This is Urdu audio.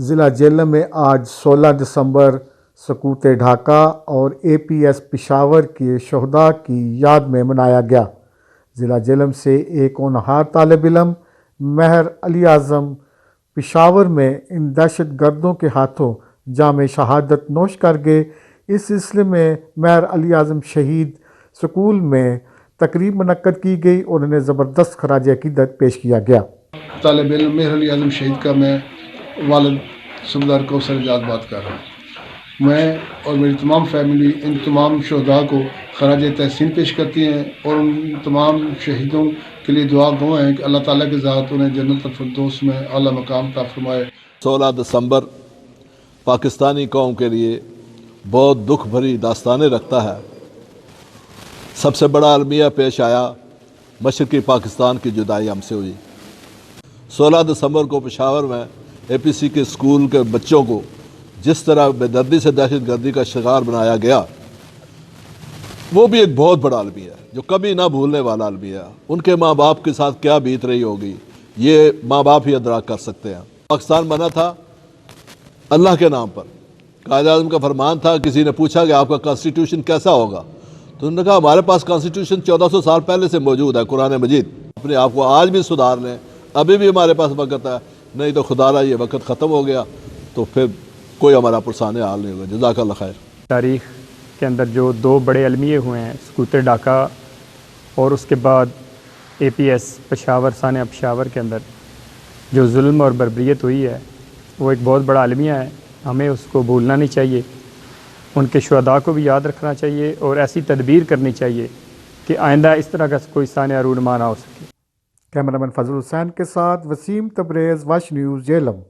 ضلع جہلم میں آج 16 دسمبر سقوط ڈھاکہ اور APS پشاور کے شہداء کی یاد میں منایا گیا۔ ضلع جہلم سے ایک ہونہار طالب علم مہر علی اعظم پشاور میں ان دہشت گردوں کے ہاتھوں جام شہادت نوش کر گئے۔ اس سلسلے میں مہر علی اعظم شہید سکول میں تقریب منعقد کی گئی اور انہیں زبردست خراج عقیدت پیش کیا گیا۔ طالب علم مہر علی اعظم شہید کا میں والد صوبیدار کوثر اعجاز بات کر رہا ہوں۔ میں اور میری تمام فیملی ان تمام شہداء کو خراج تحسین پیش کرتی ہیں اور ان تمام شہیدوں کے لیے دعا گو ہیں کہ اللہ تعالیٰ کی ذات انہیں جنت الفردوس میں اعلیٰ مقام عطا فرمائے۔ 16 دسمبر پاکستانی قوم کے لیے بہت دکھ بھری داستانیں رکھتا ہے۔ سب سے بڑا المیہ پیش آیا، مشرقی پاکستان کی جدائی ہم سے ہوئی۔ 16 دسمبر کو پشاور میں APC کے اسکول کے بچوں کو جس طرح بے دردی سے دہشت گردی کا شکار بنایا گیا، وہ بھی ایک بہت بڑا المیہ ہے جو کبھی نہ بھولنے والا المیہ ہے۔ ان کے ماں باپ کے ساتھ کیا بیت رہی ہوگی یہ ماں باپ ہی ادراک کر سکتے ہیں۔ پاکستان بنا تھا اللہ کے نام پر۔ قائد اعظم کا فرمان تھا، کسی نے پوچھا کہ آپ کا کانسٹیٹیوشن کیسا ہوگا تو انہوں نے کہا ہمارے پاس کانسٹیٹیوشن 1400 سال پہلے سے موجود ہے، قرآن مجید۔ اپنے آپ کو آج بھی سدھار لیں، ابھی بھی ہمارے پاس وقت ہے، نہیں تو خدا را یہ وقت ختم ہو گیا تو پھر کوئی ہمارا پرسان حال نہیں ہوگا۔ جزاک اللہ خیر۔ تاریخ کے اندر جو دو بڑے المیے ہوئے ہیں، سقوط ڈھاکہ اور اس کے بعد APS پشاور ثانیہ پشاور کے اندر جو ظلم اور بربریت ہوئی ہے، وہ ایک بہت بڑا المیہ ہے۔ ہمیں اس کو بھولنا نہیں چاہیے، ان کے شہداء کو بھی یاد رکھنا چاہیے اور ایسی تدبیر کرنی چاہیے کہ آئندہ اس طرح کا کوئی ثانیہ رونما نہ ہو سکے۔ کیمرہ مین فضل حسین کے ساتھ وسیم تبریز، واش نیوز جہلم۔